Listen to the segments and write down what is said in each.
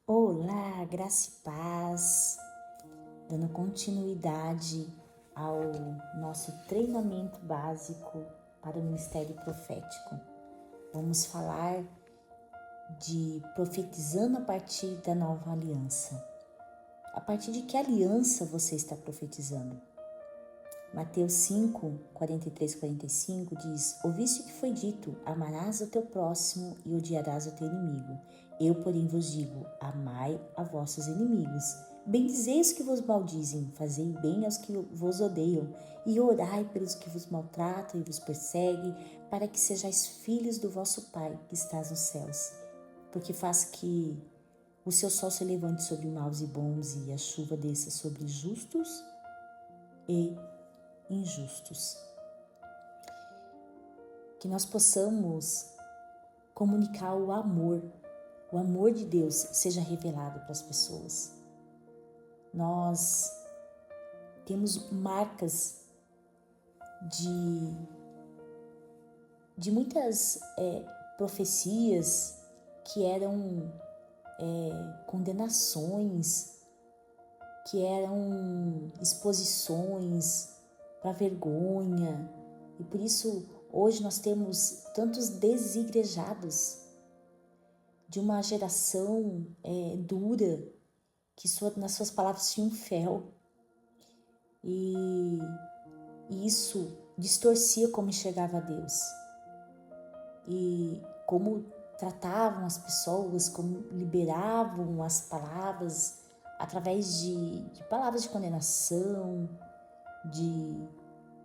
Olá, graça e paz, dando continuidade ao nosso treinamento básico para o ministério profético. Vamos falar de profetizando a partir da nova aliança. A partir de que aliança você está profetizando? Mateus 5, 43, 45 diz: Ouviste o que foi dito, amarás o teu próximo e odiarás o teu inimigo. Eu, porém, vos digo, amai a vossos inimigos. Bendizei os que vos maldizem, fazei bem aos que vos odeiam, e orai pelos que vos maltratam e vos perseguem, para que sejais filhos do vosso Pai que estás nos céus. Porque faz que o seu sol se levante sobre maus e bons, e a chuva desça sobre justos e injustos. Que nós possamos comunicar o amor de Deus seja revelado para as pessoas. Nós temos marcas de muitas profecias que eram condenações, que eram exposições para vergonha, e por isso hoje nós temos tantos desigrejados de uma geração dura, que nas suas palavras tinha um fel, e isso distorcia como enxergava Deus e como tratavam as pessoas, como liberavam as palavras através de palavras de condenação, de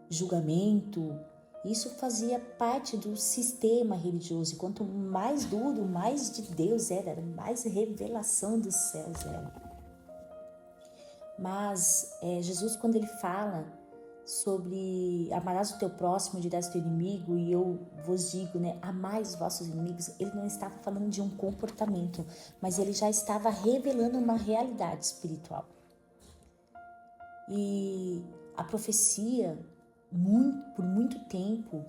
julgamento. Isso fazia parte do sistema religioso, e quanto mais duro, mais de Deus era, mais revelação dos céus era. Mas Jesus, quando ele fala sobre amarás o teu próximo, odiarás o teu inimigo, e eu vos digo, amai os vossos inimigos, ele não estava falando de um comportamento, mas ele já estava revelando uma realidade espiritual. E a profecia, por muito tempo,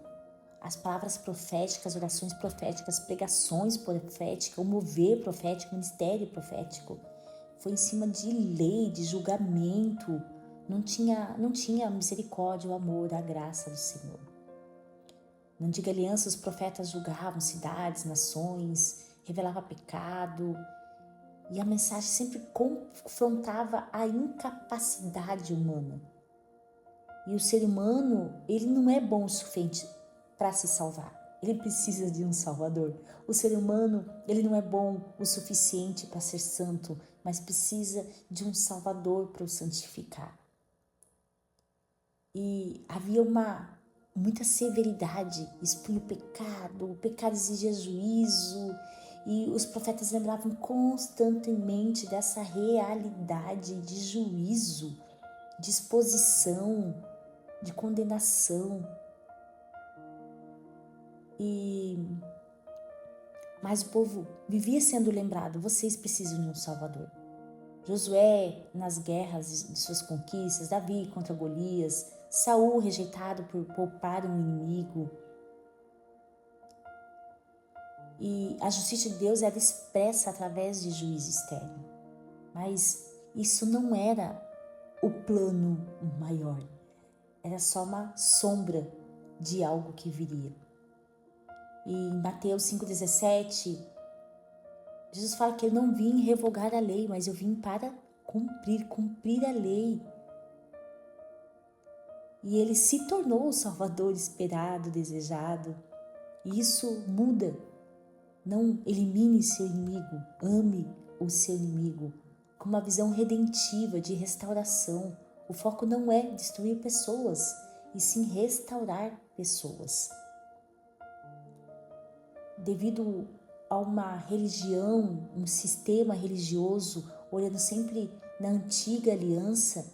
as palavras proféticas, orações proféticas, pregações proféticas, o mover profético, o ministério profético, foi em cima de lei, de julgamento. Não tinha a misericórdia, o amor, a graça do Senhor. Na antiga aliança, os profetas julgavam cidades, nações, revelavam pecado, e a mensagem sempre confrontava a incapacidade humana. E o ser humano, ele não é bom o suficiente para se salvar. Ele precisa de um Salvador. O ser humano, ele não é bom o suficiente para ser santo, mas precisa de um Salvador para o santificar. E havia muita severidade, expunha o pecado exigia juízo, e os profetas lembravam constantemente dessa realidade de juízo, de exposição, de condenação. Mas o povo vivia sendo lembrado: vocês precisam de um Salvador. Josué nas guerras de suas conquistas, Davi contra Golias, Saul rejeitado por poupar um inimigo. E a justiça de Deus era expressa através de juízo externo. Mas isso não era o plano maior. Era só uma sombra de algo que viria. E em Mateus 5,17, Jesus fala que ele não vim revogar a lei, mas eu vim para cumprir a lei. E ele se tornou o Salvador esperado, desejado. E isso muda. Não elimine seu inimigo, ame o seu inimigo, com uma visão redentiva, de restauração. O foco não é destruir pessoas, e sim restaurar pessoas. Devido a uma religião, um sistema religioso, olhando sempre na antiga aliança,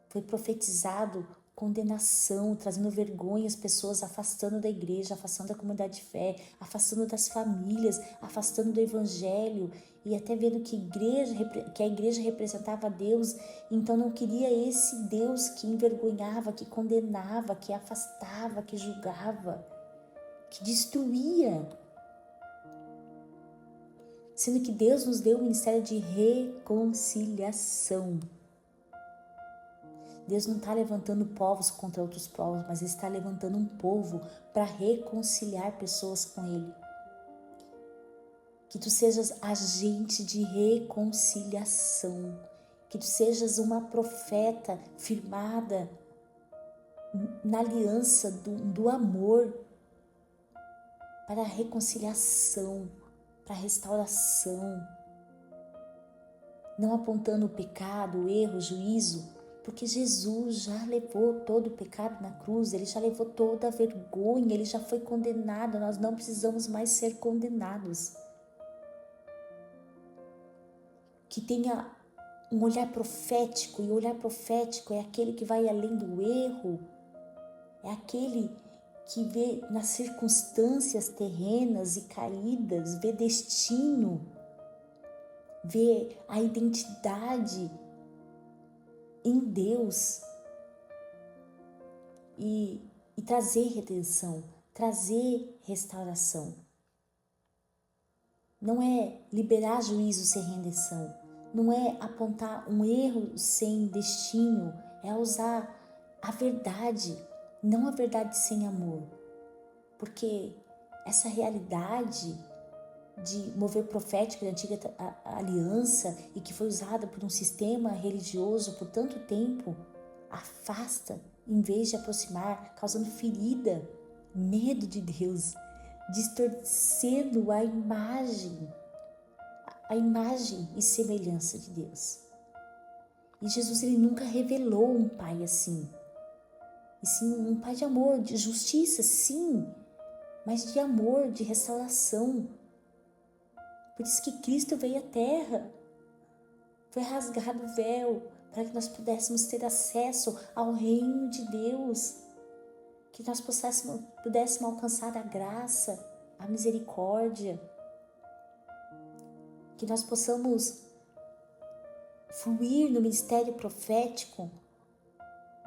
foi profetizado condenação, trazendo vergonha às pessoas, afastando da igreja, afastando da comunidade de fé, afastando das famílias, afastando do evangelho, e até vendo que a igreja representava Deus, então não queria esse Deus que envergonhava, que condenava, que afastava, que julgava, que destruía. sendo que Deus nos deu o ministério de reconciliação. Deus não está levantando povos contra outros povos, mas Ele está levantando um povo para reconciliar pessoas com Ele. Que tu sejas agente de reconciliação, que tu sejas uma profeta firmada na aliança do amor para a reconciliação, para a restauração, não apontando o pecado, o erro, o juízo, porque Jesus já levou todo o pecado na cruz, Ele já levou toda a vergonha, Ele já foi condenado, nós não precisamos mais ser condenados. Que tenha um olhar profético, e o olhar profético é aquele que vai além do erro, é aquele que vê nas circunstâncias terrenas e caídas, vê destino, vê a identidade em Deus e trazer redenção, trazer restauração. Não é liberar juízo sem redenção, não é apontar um erro sem destino, é usar a verdade, não a verdade sem amor. Porque essa realidade de mover profético da antiga aliança e que foi usada por um sistema religioso por tanto tempo, afasta em vez de aproximar, causando ferida, medo de Deus, distorcendo a imagem e semelhança de Deus. E Jesus, Ele nunca revelou um pai assim, e sim um pai de amor, de justiça, sim, mas de amor, de restauração. Por isso que Cristo veio à Terra, foi rasgado o véu para que nós pudéssemos ter acesso ao reino de Deus, que nós pudéssemos alcançar a graça, a misericórdia, que nós possamos fluir no ministério profético,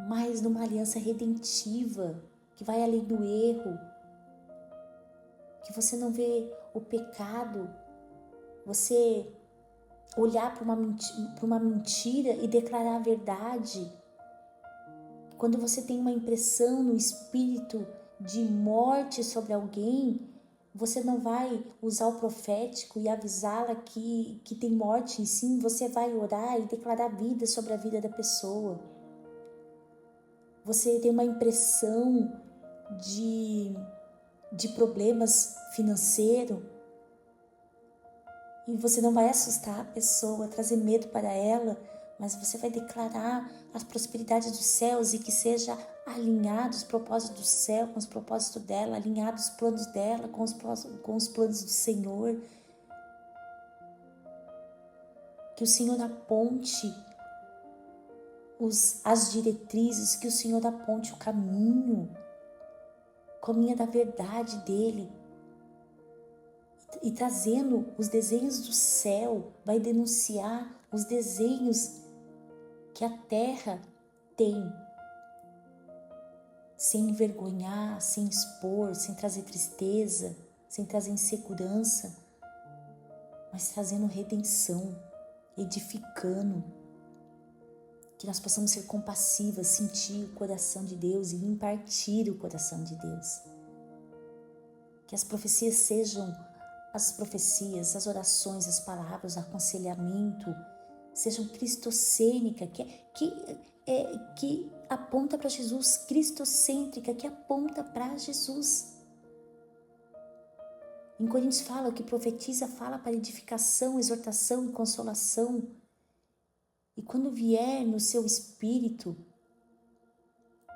mas numa aliança redentiva, que vai além do erro, que você não vê o pecado, você olhar para uma mentira e declarar a verdade. Quando você tem uma impressão no espírito de morte sobre alguém, você não vai usar o profético e avisá-la que tem morte, e sim você vai orar e declarar vida sobre a vida da pessoa. Você tem uma impressão de problemas financeiros, e você não vai assustar a pessoa, trazer medo para ela, mas você vai declarar as prosperidades dos céus e que seja alinhado os propósitos do céu com os propósitos dela, alinhados os planos dela com os planos do Senhor. Que o Senhor aponte as diretrizes, que o Senhor aponte o caminho da verdade dele. E trazendo os desenhos do céu, vai denunciar os desenhos que a terra tem, sem envergonhar, sem expor, sem trazer tristeza, sem trazer insegurança, mas trazendo redenção, edificando, que nós possamos ser compassivas, sentir o coração de Deus e impartir o coração de Deus. Que as profecias sejam as profecias, as orações, as palavras, o aconselhamento, sejam cristocênica, que aponta para Jesus, cristocêntrica, que aponta para Jesus. Em Coríntios fala que profetiza, fala para edificação, exortação e consolação. E quando vier no seu espírito,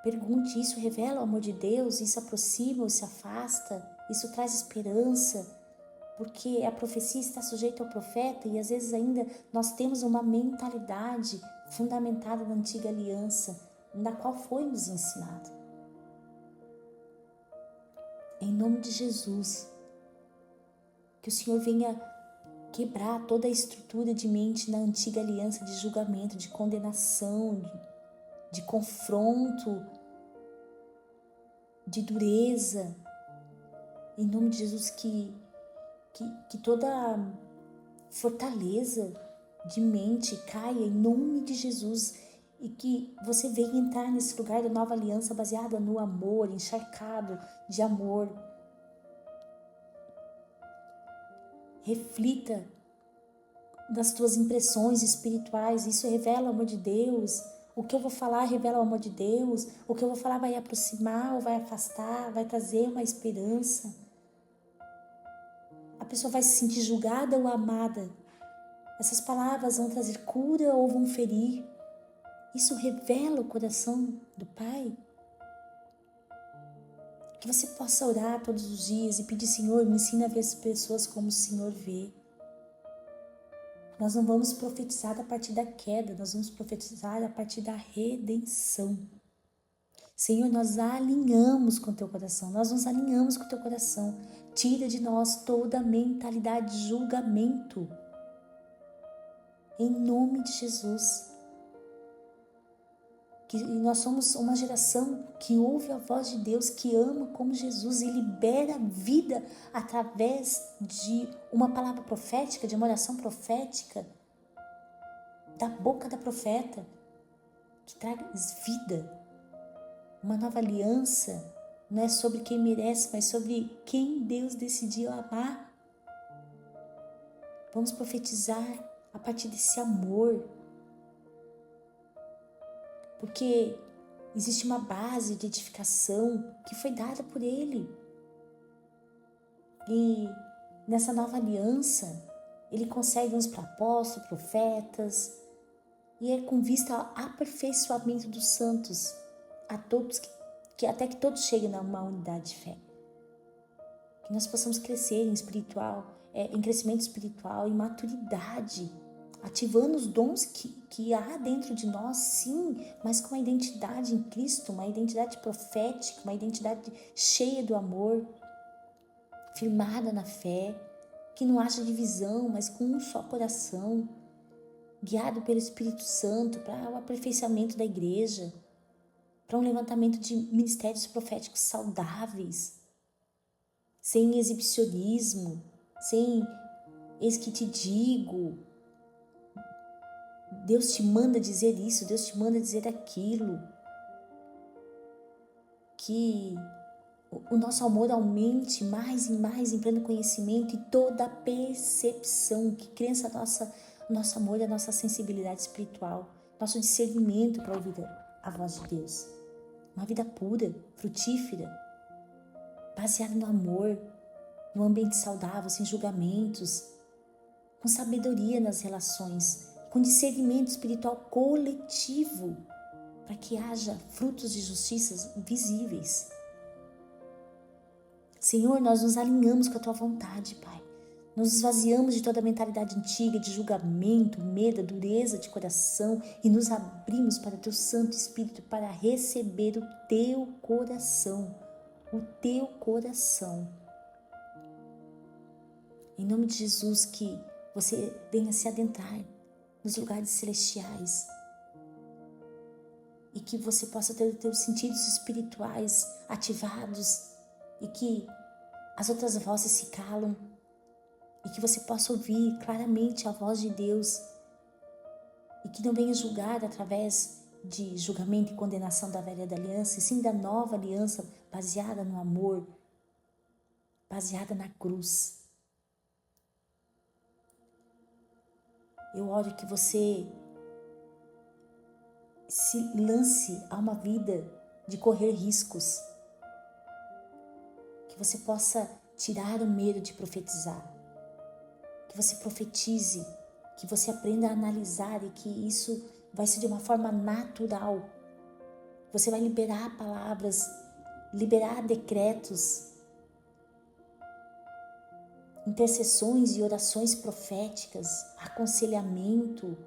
pergunte: isso revela o amor de Deus? Isso aproxima ou se afasta? Isso traz esperança? Porque a profecia está sujeita ao profeta e às vezes ainda nós temos uma mentalidade fundamentada na antiga aliança, na qual foi nos ensinado. Em nome de Jesus, que o Senhor venha quebrar toda a estrutura de mente na antiga aliança de julgamento, de condenação, de confronto, de dureza. Em nome de Jesus, que toda fortaleza de mente caia em nome de Jesus e que você venha entrar nesse lugar da nova aliança baseada no amor, encharcado de amor. Reflita das tuas impressões espirituais, isso revela o amor de Deus. O que eu vou falar revela o amor de Deus. O que eu vou falar vai aproximar ou vai afastar, vai trazer uma esperança. A pessoa vai se sentir julgada ou amada. Essas palavras vão trazer cura ou vão ferir. Isso revela o coração do Pai. Que você possa orar todos os dias e pedir: Senhor, me ensina a ver as pessoas como o Senhor vê. Nós não vamos profetizar a partir da queda, nós vamos profetizar a partir da redenção. Senhor, nós alinhamos com o teu coração, nós nos alinhamos com o teu coração. Tira de nós toda a mentalidade de julgamento. Em nome de Jesus. Que nós somos uma geração que ouve a voz de Deus, que ama como Jesus e libera vida através de uma palavra profética, de uma oração profética, da boca da profeta, que traz vida. Uma nova aliança não é sobre quem merece, mas sobre quem Deus decidiu amar. Vamos profetizar a partir desse amor. Porque existe uma base de edificação que foi dada por Ele. E nessa nova aliança, Ele concede uns para apóstolos, profetas, e é com vista ao aperfeiçoamento dos santos, a todos até que todos cheguem numa unidade de fé. Que nós possamos crescer em crescimento espiritual, em maturidade, ativando os dons que há dentro de nós, sim, mas com uma identidade em Cristo, uma identidade profética, uma identidade cheia do amor, firmada na fé, que não haja divisão, mas com um só coração, guiado pelo Espírito Santo para o aperfeiçoamento da igreja, para um levantamento de ministérios proféticos saudáveis, sem exibicionismo, sem eis que te digo, Deus te manda dizer isso, Deus te manda dizer aquilo. Que o nosso amor aumente mais e mais em pleno conhecimento e toda a percepção, que cresça nosso amor e a nossa sensibilidade espiritual, nosso discernimento para ouvir a voz de Deus. Uma vida pura, frutífera, baseada no amor, num ambiente saudável, sem julgamentos, com sabedoria nas relações, com discernimento espiritual coletivo, para que haja frutos de justiça visíveis. Senhor, nós nos alinhamos com a Tua vontade, Pai. Nos esvaziamos de toda a mentalidade antiga, de julgamento, medo, dureza de coração e nos abrimos para o Teu Santo Espírito para receber o Teu coração. O Teu coração. Em nome de Jesus, que você venha se adentrar nos lugares celestiais e que você possa ter os teus sentidos espirituais ativados e que as outras vozes se calam e que você possa ouvir claramente a voz de Deus e que não venha julgar através de julgamento e condenação da velha aliança, e sim da nova aliança baseada no amor, baseada na cruz. Eu oro que você se lance a uma vida de correr riscos, que você possa tirar o medo de profetizar, que você profetize, que você aprenda a analisar e que isso vai ser de uma forma natural. Você vai liberar palavras, liberar decretos, intercessões e orações proféticas, aconselhamento,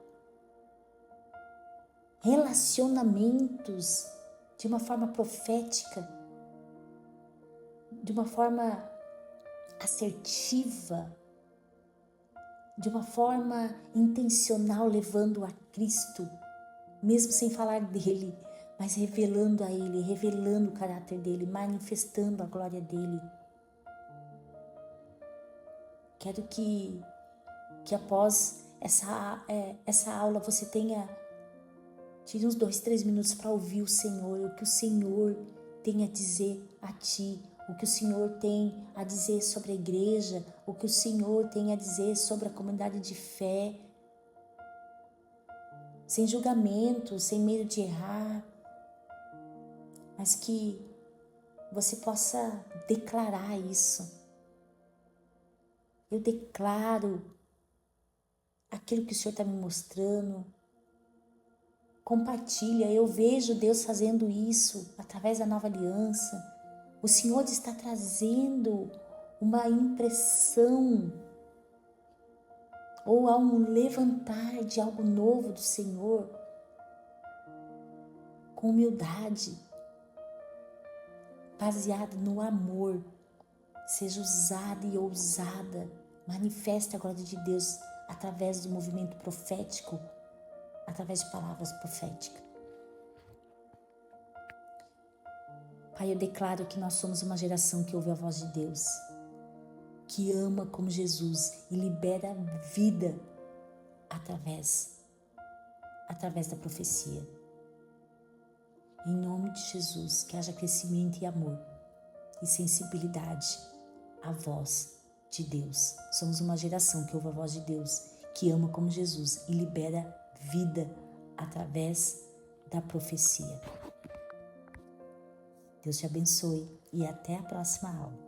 relacionamentos de uma forma profética, de uma forma assertiva, de uma forma intencional, levando a Cristo, mesmo sem falar dele, mas revelando a ele, revelando o caráter dele, manifestando a glória dele. Quero que que após essa aula você tire uns 2, 3 minutos para ouvir o Senhor, o que o Senhor tem a dizer a ti, o que o Senhor tem a dizer sobre a igreja, o que o Senhor tem a dizer sobre a comunidade de fé, sem julgamento, sem medo de errar, mas que você possa declarar isso. Eu declaro aquilo que o Senhor está me mostrando. Compartilha, eu vejo Deus fazendo isso através da nova aliança. O Senhor está trazendo uma impressão ou há um levantar de algo novo do Senhor com humildade, baseado no amor. Seja usada e ousada, manifeste a glória de Deus através do movimento profético, através de palavras proféticas. Pai, eu declaro que nós somos uma geração que ouve a voz de Deus, que ama como Jesus e libera vida através da profecia. Em nome de Jesus, que haja crescimento e amor e sensibilidade à voz de Deus. Somos uma geração que ouve a voz de Deus, que ama como Jesus e libera vida através da profecia. Deus te abençoe e até a próxima aula.